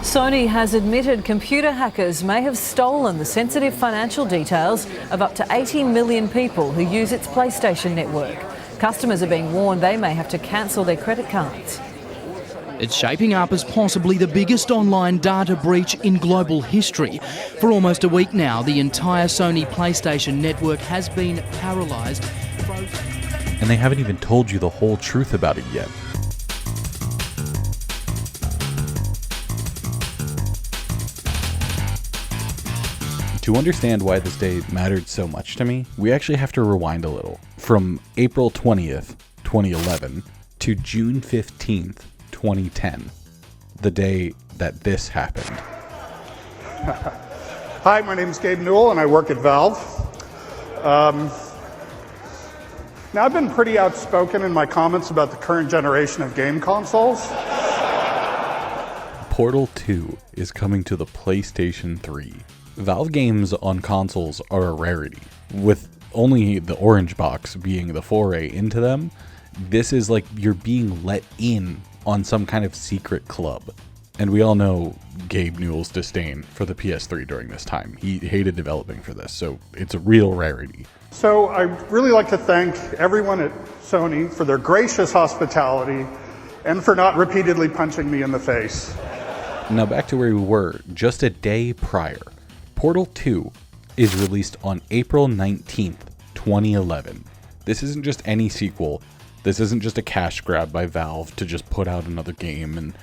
Sony has admitted computer hackers may have stolen the sensitive financial details of up to 80 million people who use its PlayStation network. Customers are being warned they may have to cancel their credit cards. It's shaping up as possibly the biggest online data breach in global history. For almost a week now, the entire Sony PlayStation network has been paralysed. And they haven't even told you the whole truth about it yet. To understand why this day mattered so much to me, we actually have to rewind a little. From April 20th, 2011 to June 15th, 2010, the day that this happened. Hi, my name is Gabe Newell and I work at Valve. Now I've been pretty outspoken in my comments about the current generation of game consoles. Portal 2 is coming to the PlayStation 3. Valve games on consoles are a rarity, with only the orange box being the foray into them. This is like you're being let in on some kind of secret club. And we all know Gabe Newell's disdain for the PS3 during this time. He hated developing for this, so it's a real rarity. So I'd really like to thank everyone at Sony for their gracious hospitality and for not repeatedly punching me in the face. Now back to where we were just a day prior. Portal 2 is released on April 19th, 2011. This isn't just any sequel. This isn't just a cash grab by Valve to just put out another game and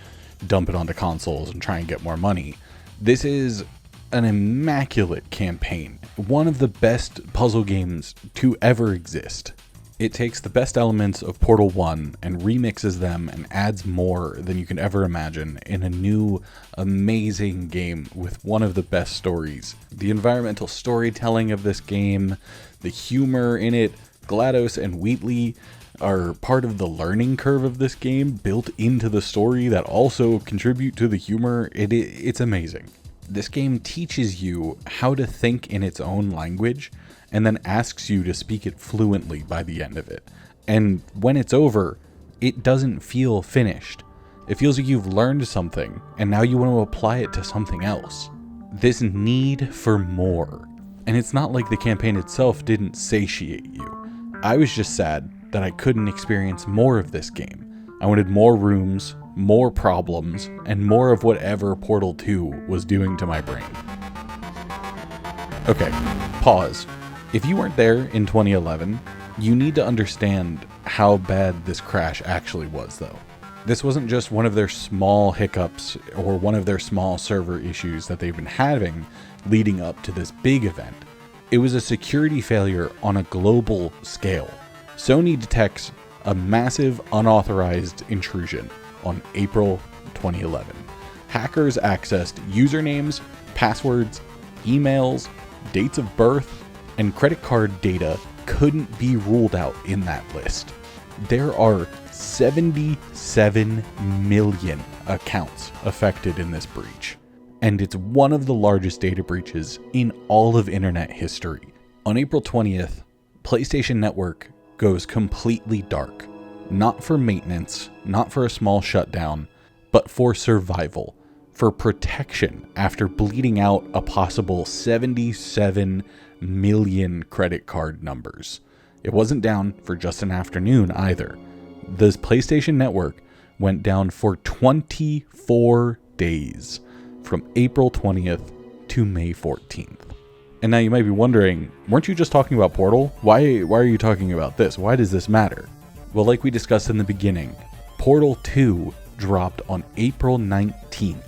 dump it onto consoles and try and get more money. This is an immaculate campaign, one of the best puzzle games to ever exist. It takes the best elements of Portal 1 and remixes them and adds more than you can ever imagine in a new, amazing game with one of the best stories. The environmental storytelling of this game, the humor in it, GLaDOS and Wheatley are part of the learning curve of this game, built into the story that also contribute to the humor. It's amazing. This game teaches you how to think in its own language and then asks you to speak it fluently by the end of it. And when it's over, it doesn't feel finished. It feels like you've learned something and now you want to apply it to something else. This need for more. And it's not like the campaign itself didn't satiate you. I was just sad that I couldn't experience more of this game. I wanted more rooms, more problems, and more of whatever Portal 2 was doing to my brain. Okay, pause. If you weren't there in 2011, you need to understand how bad this crash actually was, though. This wasn't just one of their small hiccups or one of their small server issues that they've been having leading up to this big event. It was a security failure on a global scale. Sony detects a massive unauthorized intrusion on April 2011. Hackers accessed usernames, passwords, emails, dates of birth, and credit card data couldn't be ruled out in that list. There are 77 million accounts affected in this breach, and it's one of the largest data breaches in all of internet history. On April 20th, PlayStation Network goes completely dark. Not for maintenance, not for a small shutdown, but for survival, for protection after bleeding out a possible 77 million credit card numbers. It wasn't down for just an afternoon either. The PlayStation Network went down for 24 days, from April 20th to May 14th. And now you might be wondering, weren't you just talking about Portal? Why are you talking about this? Why does this matter? Well, like we discussed in the beginning, Portal 2 dropped on April 19th,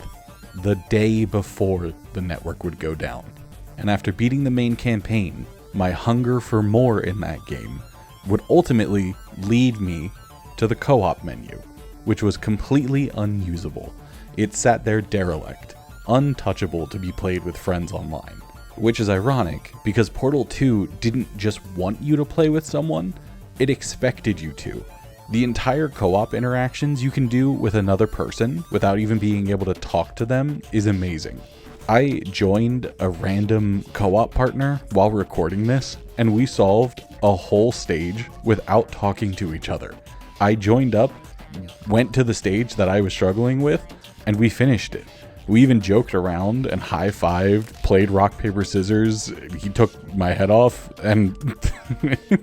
the day before the network would go down. And after beating the main campaign, my hunger for more in that game would ultimately lead me to the co-op menu, which was completely unusable. It sat there derelict, untouchable to be played with friends online. Which is ironic, because Portal 2 didn't just want you to play with someone, it expected you to. The entire co-op interactions you can do with another person without even being able to talk to them is amazing. I joined a random co-op partner while recording this, and we solved a whole stage without talking to each other. I joined up, went to the stage that I was struggling with, and we finished it. We even joked around and high-fived, played rock, paper, scissors. He took my head off, and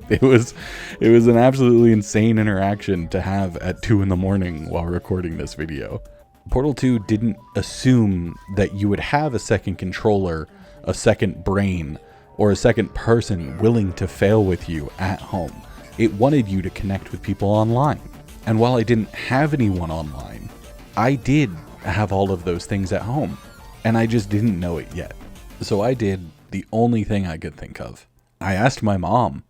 it was an absolutely insane interaction to have at 2 in the morning while recording this video. Portal 2 didn't assume that you would have a second controller, a second brain, or a second person willing to fail with you at home. It wanted you to connect with people online. And while I didn't have anyone online, I did have all of those things at home, and I just didn't know it yet. So I did the only thing I could think of. I asked my mom.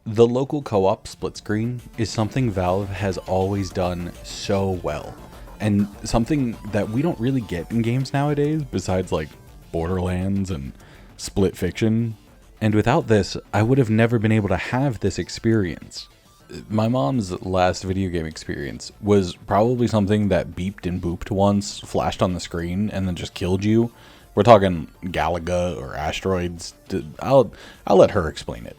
The local co-op split screen is something Valve has always done so well, and something that we don't really get in games nowadays besides like Borderlands and Split Fiction. And without this, I would have never been able to have this experience. My mom's last video game experience was probably something that beeped and booped once, flashed on the screen, and then just killed you. We're talking Galaga or Asteroids. I'll let her explain it.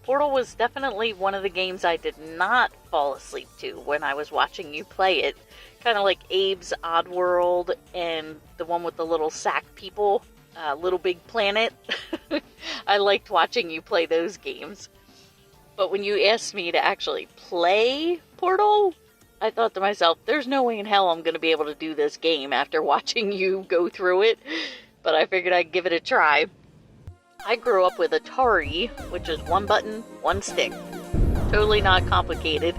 Portal was definitely one of the games I did not fall asleep to when I was watching you play it. Kind of like Abe's Oddworld and the one with the little sack people. Little Big Planet. I liked watching you play those games. But when you asked me to actually play Portal, I thought to myself, there's no way in hell I'm going to be able to do this game after watching you go through it. But I figured I'd give it a try. I grew up with Atari, which is one button, one stick. Totally not complicated.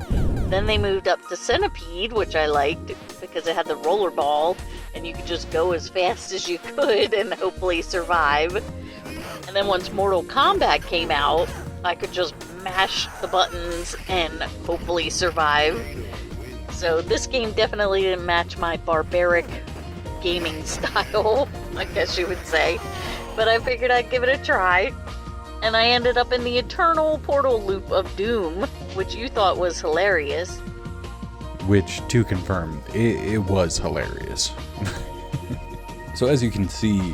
Then they moved up to Centipede, which I liked because it had the roller ball and you could just go as fast as you could and hopefully survive. And then once Mortal Kombat came out, I could just mash the buttons and hopefully survive. So this game definitely didn't match my barbaric gaming style, I guess you would say. But I figured I'd give it a try. And I ended up in the eternal Portal loop of Doom, which you thought was hilarious. Which, to confirm, it was hilarious. So as you can see,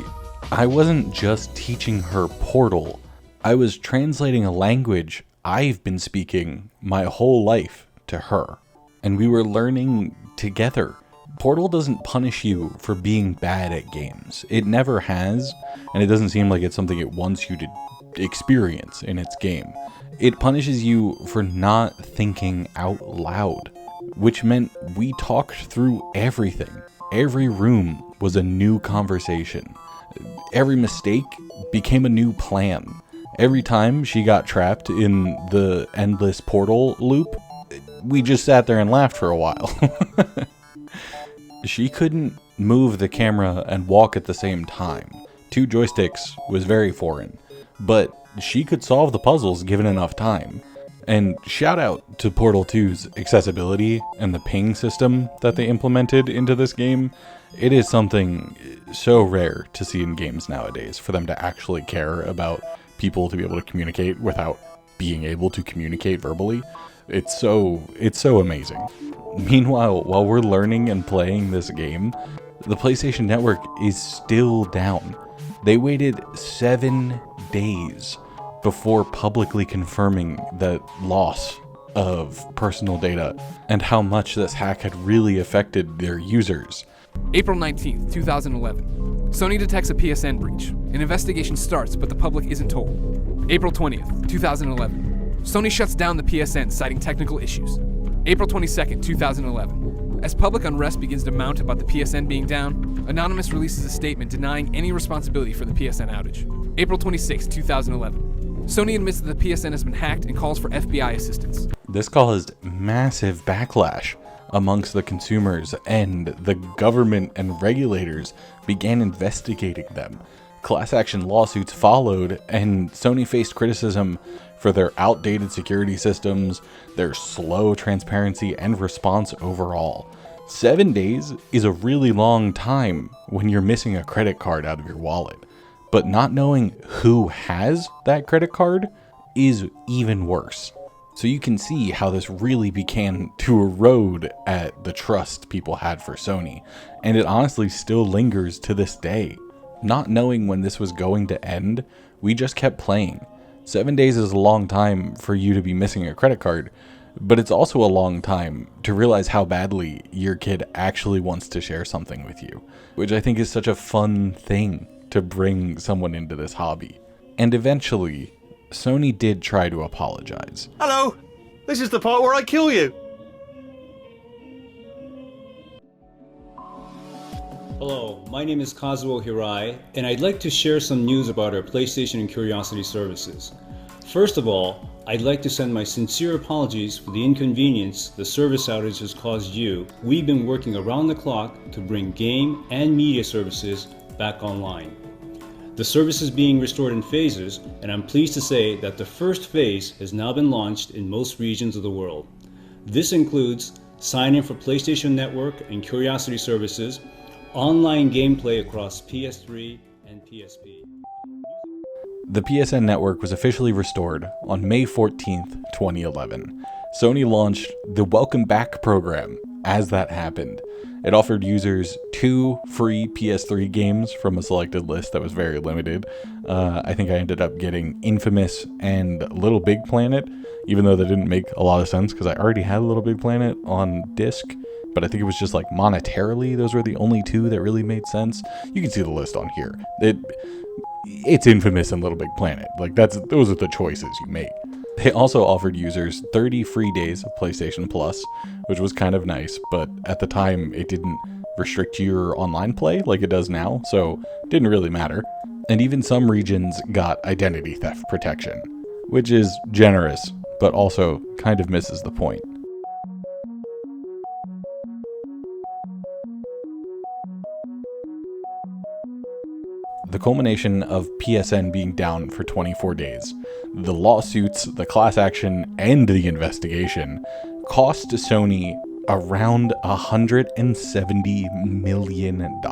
I wasn't just teaching her Portal. I was translating a language I've been speaking my whole life to her. And we were learning together. Portal doesn't punish you for being bad at games. It never has, and it doesn't seem like it's something it wants you to experience in its game. It punishes you for not thinking out loud, which meant we talked through everything. Every room was a new conversation. Every mistake became a new plan. Every time she got trapped in the endless Portal loop, we just sat there and laughed for a while. She couldn't move the camera and walk at the same time. 2 joysticks was very foreign, but she could solve the puzzles given enough time. And shout out to Portal 2's accessibility and the ping system that they implemented into this game. It is something so rare to see in games nowadays, for them to actually care about people to be able to communicate without being able to communicate verbally. It's so amazing. Meanwhile, while we're learning and playing this game, the PlayStation Network is still down. They waited 7 days before publicly confirming the loss of personal data and how much this hack had really affected their users. April 19th, 2011. Sony detects a PSN breach. An investigation starts, but the public isn't told. April 20th, 2011. Sony shuts down the PSN, citing technical issues. April 22nd, 2011. As public unrest begins to mount about the PSN being down, Anonymous releases a statement denying any responsibility for the PSN outage. April 26th, 2011. Sony admits that the PSN has been hacked and calls for FBI assistance. This caused massive backlash amongst the consumers, and the government and regulators began investigating them. Class action lawsuits followed, and Sony faced criticism for their outdated security systems, their slow transparency and response overall. 7 days is a really long time when you're missing a credit card out of your wallet. But not knowing who has that credit card is even worse. So you can see how this really began to erode at the trust people had for Sony. And it honestly still lingers to this day. Not knowing when this was going to end, we just kept playing. 7 days is a long time for you to be missing a credit card, But it's also a long time to realize how badly your kid actually wants to share something with you, which I think is such a fun thing to bring someone into this hobby. And eventually, Sony did try to apologize. Hello! This is the part where I kill you! Hello, my name is Kazuo Hirai, and I'd like to share some news about our PlayStation and Curiosity services. First of all, I'd like to send my sincere apologies for the inconvenience the service outage has caused you. We've been working around the clock to bring game and media services back online. The service is being restored in phases, and I'm pleased to say that the first phase has now been launched in most regions of the world. This includes sign-in for PlayStation Network and Curiosity services, online gameplay across PS3 and PSP. The PSN network was officially restored on May 14th, 2011. Sony launched the Welcome Back program as that happened. It offered users 2 free PS3 games from a selected list that was very limited. I think I ended up getting Infamous and Little Big Planet, even though that didn't make a lot of sense because I already had Little Big Planet on disc. But I think it was just like monetarily, those were the only 2 that really made sense. You can see the list on here. It's Infamous and Little Big Planet. Like those are the choices you make. They also offered users 30 free days of PlayStation Plus, which was kind of nice, but at the time it didn't restrict your online play like it does now, so it didn't really matter. And even some regions got identity theft protection, which is generous, but also kind of misses the point. The culmination of PSN being down for 24 days, the lawsuits, the class action, and the investigation cost Sony around $170 million.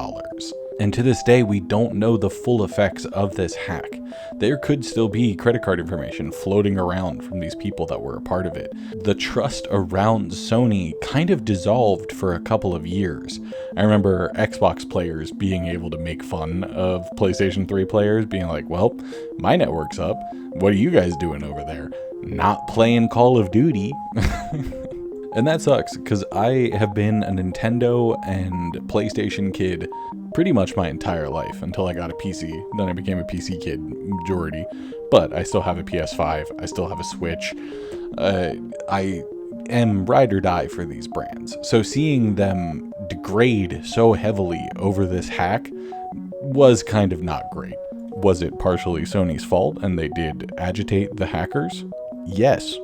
And to this day, we don't know the full effects of this hack. There could still be credit card information floating around from these people that were a part of it. The trust around Sony kind of dissolved for a couple of years. I remember Xbox players being able to make fun of PlayStation 3 players, being like, well, my network's up. What are you guys doing over there? Not playing Call of Duty. And that sucks, because I have been a Nintendo and PlayStation kid pretty much my entire life until I got a PC. Then I became a PC kid majority, but I still have a PS5. I still have a Switch. I am ride or die for these brands. So seeing them degrade so heavily over this hack was kind of not great. Was it partially Sony's fault and they did agitate the hackers? Yes.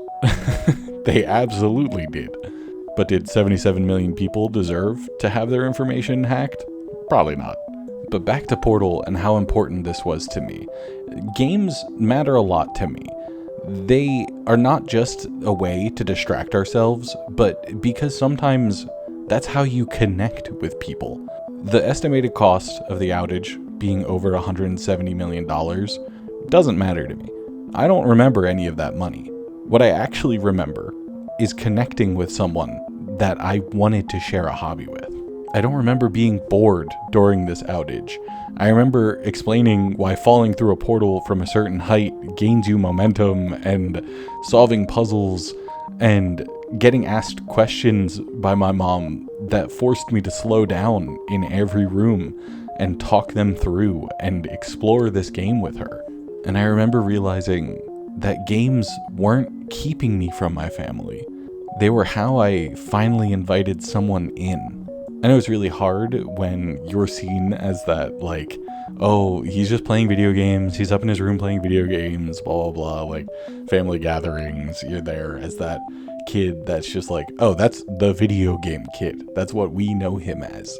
They absolutely did. But did 77 million people deserve to have their information hacked? Probably not. But back to Portal and how important this was to me. Games matter a lot to me. They are not just a way to distract ourselves, but because sometimes that's how you connect with people. The estimated cost of the outage being over $170 million doesn't matter to me. I don't remember any of that money. What I actually remember is connecting with someone that I wanted to share a hobby with. I don't remember being bored during this outage. I remember explaining why falling through a portal from a certain height gains you momentum, and solving puzzles, and getting asked questions by my mom that forced me to slow down in every room and talk them through and explore this game with her. And I remember realizing that games weren't keeping me from my family. They were how I finally invited someone in. I know it's really hard when you're seen as that, like, oh, he's just playing video games, he's up in his room playing video games, blah, blah, blah, like, family gatherings, you're there as that kid that's just like, oh, that's the video game kid. That's what we know him as.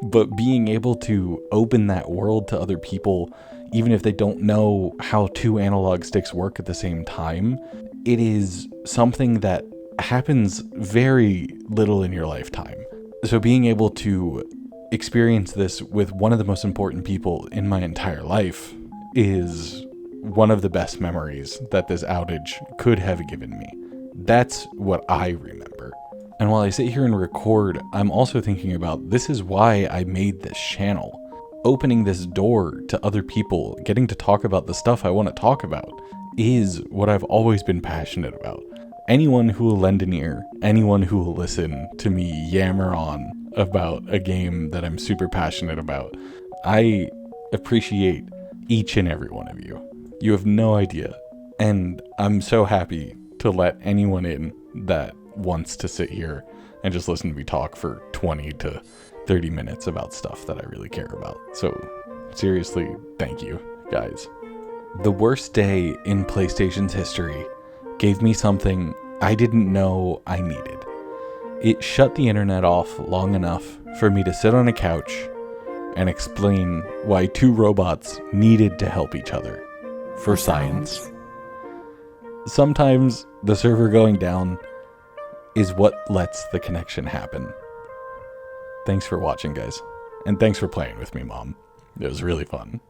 But being able to open that world to other people, even if they don't know how 2 analog sticks work at the same time, it is something that happens very little in your lifetime. So being able to experience this with one of the most important people in my entire life is one of the best memories that this outage could have given me. That's what I remember. And while I sit here and record, I'm also thinking about this is why I made this channel. Opening this door to other people, getting to talk about the stuff I want to talk about, is what I've always been passionate about. anyone who will lend an ear, anyone who will listen to me yammer on about a game that I'm super passionate about. I appreciate each and every one of you. You have no idea. And I'm so happy to let anyone in that wants to sit here and just listen to me talk for 20 to 30 minutes about stuff that I really care about. So seriously, thank you, guys. The worst day in PlayStation's history gave me something I didn't know I needed. It shut the internet off long enough for me to sit on a couch and explain why two robots needed to help each other for science. Sometimes the server going down is what lets the connection happen. Thanks for watching, guys. And thanks for playing with me, Mom. It was really fun.